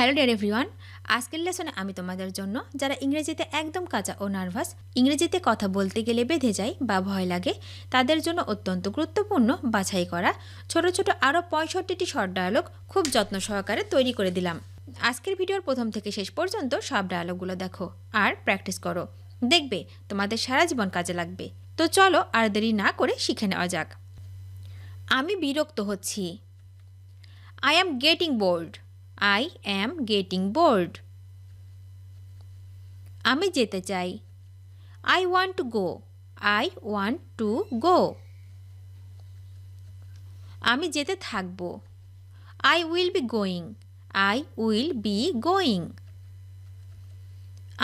Hello dear everyone, আজকের লেসনে আমি তোমাদের জন্য যারা ইংরেজিতে একদম কাঁচা ও নার্ভাস, ইংরেজিতে কথা বলতে গেলে বেঁধে যায় বা ভয় লাগে, তাদের জন্য অত্যন্ত গুরুত্বপূর্ণ বাছাই করা ছোট ছোট আরও 65টি শর্ট ডায়ালগ খুব যত্ন সহকারে তৈরি করে দিলাম। আজকের ভিডিওর প্রথম থেকে শেষ পর্যন্ত সব ডায়ালগুলো দেখো আর প্র্যাকটিস করো, দেখবে তোমাদের সারা জীবন কাজে লাগবে। তো চলো আর দেরি না করে শিখে নেওয়া যাক। আমি বিরক্ত হচ্ছি। I am getting bored. I am getting bored. আমি যেতে চাই। I want to go. I want to go. আমি যেতে থাকব। I will be going. I will be going.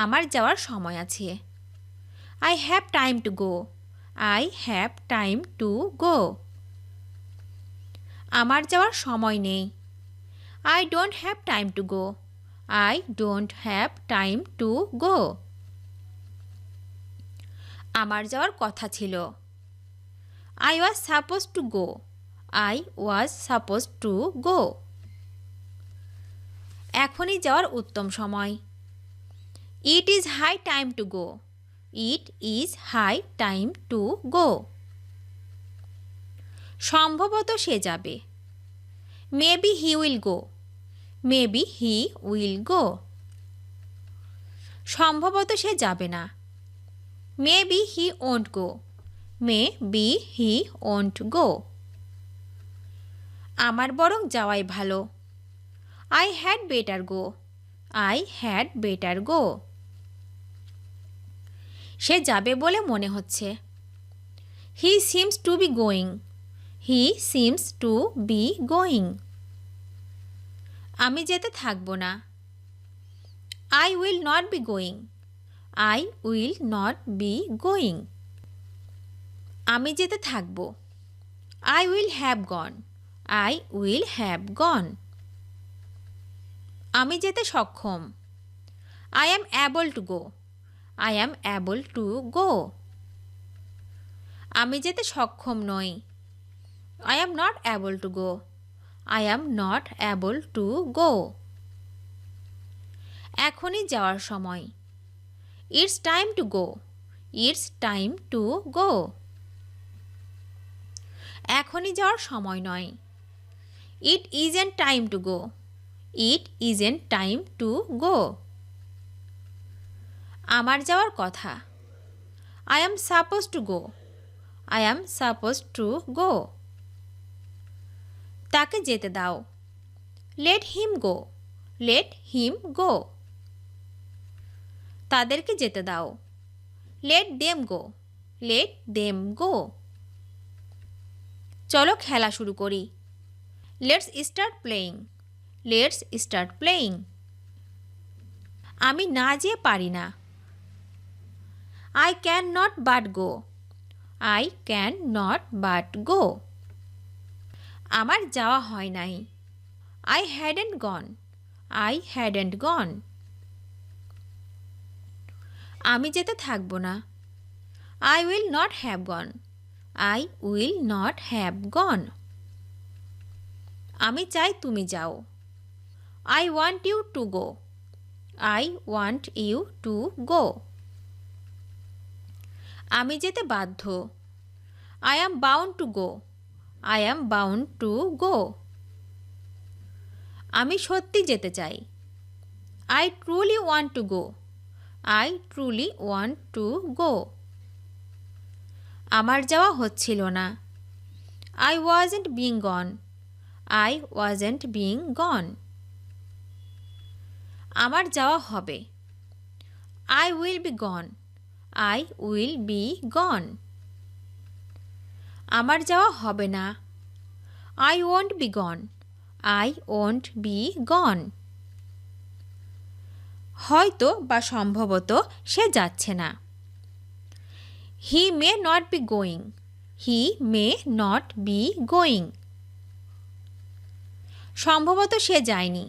আমার যাওয়ার সময় আছে। I have time to go. I have time to go. আমার যাওয়ার সময় নেই। I don't have time to go. I don't have time to go. আমার যাওয়ার কথা ছিল। I was supposed to go. I was supposed to go. এখনই যাওয়ার উত্তম সময়। It is high time to go. It is high time to go. সম্ভবত সে যাবে। Maybe he will go. Maybe he will go. সম্ভবত সে যাবে না। Maybe he won't go. Maybe he won't go. আমার বরং যাওয়াই ভালো। I had better go. I had better go. সে যাবে বলে মনে হচ্ছে। He seems to be going. He seems to be going. আমি যেতে থাকব না। I will not be going. I will not be going. আমি যেতে থাকব। I will have gone. I will have gone. আমি যেতে সক্ষম। I am able to go. I am able to go. আমি যেতে সক্ষম নই। I am not able to go. I am not able to go. এখনই যাওয়ার সময়। It's time to go. It's time to go. এখনই যাওয়ার সময় নয়। It isn't time to go. It isn't time to go. আমার যাওয়ার কথা। I am supposed to go. I am supposed to go. তাকে যেতে দাও। Let him go. Let him go. তাদেরকে যেতে দাও। Let them go. Let them go. চলো খেলা শুরু করি। Let's start playing. Let's start playing. আমি না যেয়ে পারি না। I cannot but go. I cannot but go. আমার যাওয়া হয় নাই। I hadn't gone. I hadn't gone. আমি যেতে থাকব না। I will not have gone. I will not have gone. আমি চাই তুমি যাও। I want you to go. I want you to go. আমি যেতে বাধ্য। I am bound to go. I am bound to go. আমি সত্যি যেতে চাই। I truly want to go. I truly want to go. আমার যাওয়া হচ্ছিল না। I wasn't being gone. I wasn't being gone. আমার যাওয়া হবে। I will be gone. I will be gone. আমার যাওয়া হবে না। I won't be gone. I won't be gone. হয়তো বা সম্ভবত সে যাচ্ছে না। He may not be going. He may not be going. সম্ভবত সে যায়নি।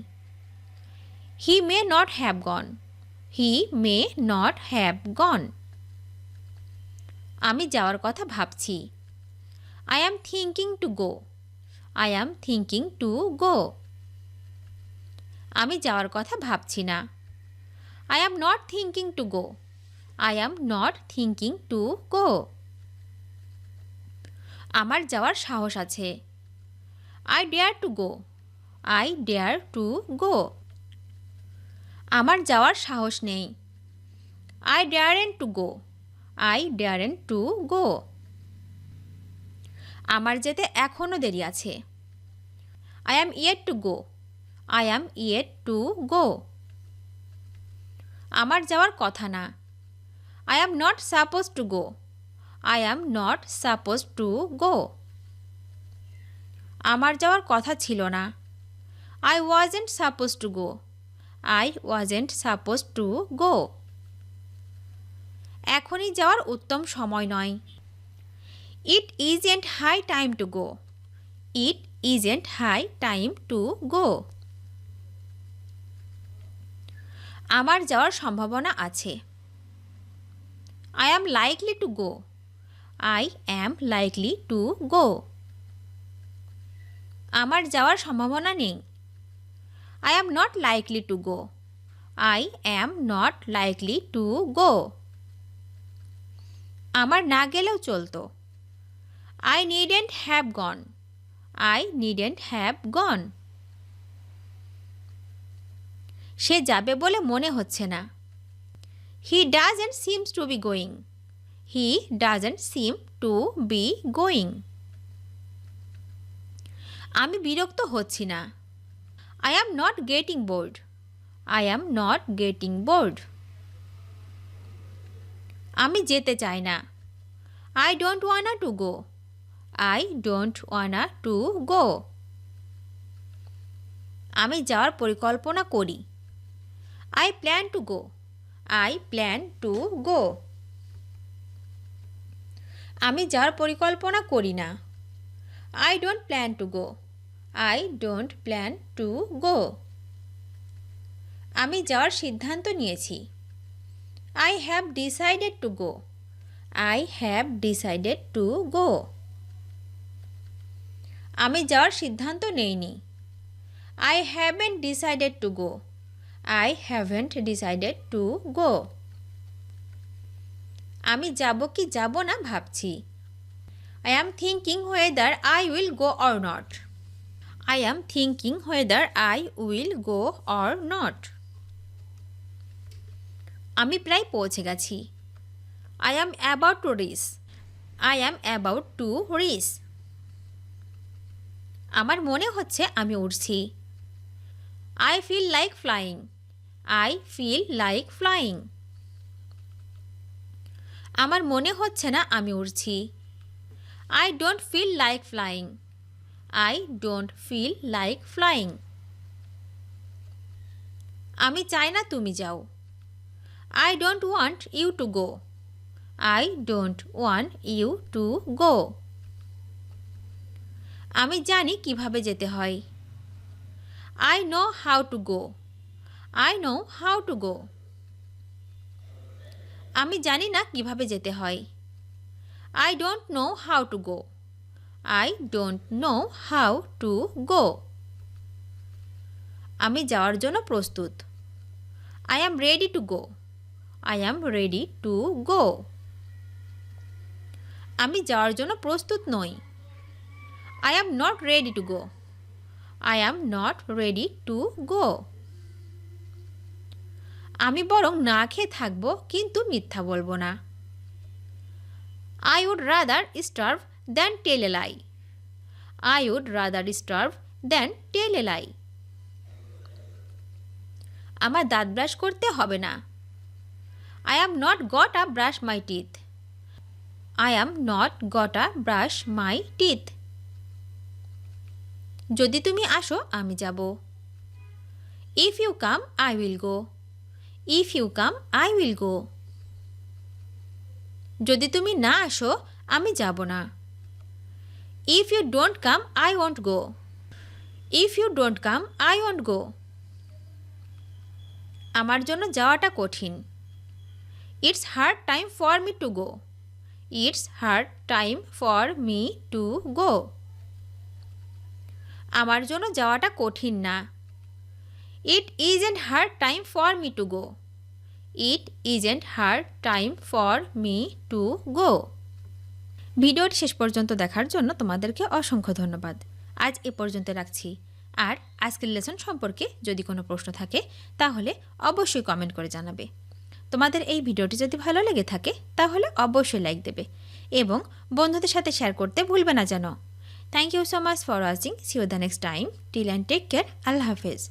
He may not have gone. He may not have gone. আমি যাওয়ার কথা ভাবছি। I am thinking to go. I am thinking to go. আমি যাওয়ার কথা ভাবছি না। I am not thinking to go. I am not thinking to go. আমার যাওয়ার সাহস আছে। I dare to go. I dare to go. আমার যাওয়ার সাহস নেই। I daren't to go. I daren't to go. আমার যেতে এখনো দেরি আছে। I am yet to go. I am yet to go. আমার যাওয়ার কথা না। I am not supposed to go. I am not supposed to go. আমার যাওয়ার কথা ছিল না। I wasn't supposed to go. I wasn't supposed to go. এখনই যাওয়ার উত্তম সময় নয়। It isn't high time to go. It isn't high time to go. আমার যাওয়ার সম্ভাবনা আছে। I am likely to go. I am likely to go. আমার যাওয়ার সম্ভাবনা নেই। I am not likely to go. I am not likely to go. আমার না গেলেও চলতো। I needn't have gone. I needn't have gone. সে যাবে বলে মনে হচ্ছে না। He doesn't seem to be going. He doesn't seem to be going. আমি বিরক্ত হচ্ছি না। I am not getting bored. I am not getting bored. আমি যেতে চাই না। I don't wanna to go. I don't wanna to go. আমি যাওয়ার পরিকল্পনা করি। I plan to go. I plan to go. আমি যাওয়ার পরিকল্পনা করি না। I don't plan to go. I don't plan to go. আমি যাওয়ার সিদ্ধান্ত নিয়েছি। I have decided to go. I have decided to go. আমি যাওয়ার সিদ্ধান্ত নেইনি। I haven't decided to go. I haven't decided to go. আমি যাব কি যাব না ভাবছি। I am thinking whether I will go or not. I am thinking whether I will go or not. আমি প্রায় পৌঁছে গেছি। I am about to reach. I am about to reach. আমার মনে হচ্ছে আমি উড়ছি। I feel like flying. I feel like flying. আমার মনে হচ্ছে না আমি উড়ছি। I don't feel like flying. I don't feel like flying. আমি চাই না তুমি যাও। I don't want you to go. I don't want you to go. আমি জানি কিভাবে যেতে হয়। I know how to go. I know how to go. আমি জানি না কিভাবে যেতে হয়। I don't know how to go. I don't know how to go. আমি যাওয়ার জন্য প্রস্তুত। I am ready to go. I am ready to go. আমি যাওয়ার জন্য প্রস্তুত নই। I am not ready to go. I am not ready to go. আমি বরং না খেয়ে থাকব কিন্তু মিথ্যা বলবো না। I would rather starve than tell a lie. I would rather starve than tell a lie. আমার দাঁত ব্রাশ করতে হবে না। I am not gotta brush my teeth. I am not gotta brush my teeth. যদি তুমি আসো আমি যাব। If you come, I will go. If you come, I will go. যদি তুমি না আসো আমি যাব না। If you don't come, I won't go. If you don't come, I won't go. আমার জন্য যাওয়াটা কঠিন। It's hard time for me to go. It's hard time for me to go. আমার জন্য যাওয়াটা কঠিন না। It isn't her time for me to go. It isn't her time for me to go. ভিডিওটি শেষ পর্যন্ত দেখার জন্য তোমাদেরকে অসংখ্য ধন্যবাদ। আজ এ পর্যন্ত রাখছি। আর আজকের লেসন সম্পর্কে যদি কোনো প্রশ্ন থাকে তাহলে অবশ্যই কমেন্ট করে জানাবে। তোমাদের এই ভিডিওটি যদি ভালো লেগে থাকে তাহলে অবশ্যই লাইক দেবে এবং বন্ধুদের সাথে শেয়ার করতে ভুলবে না যেন। Thank you so much for watching. See you the next time. Till and take care. Allah হাফেজ।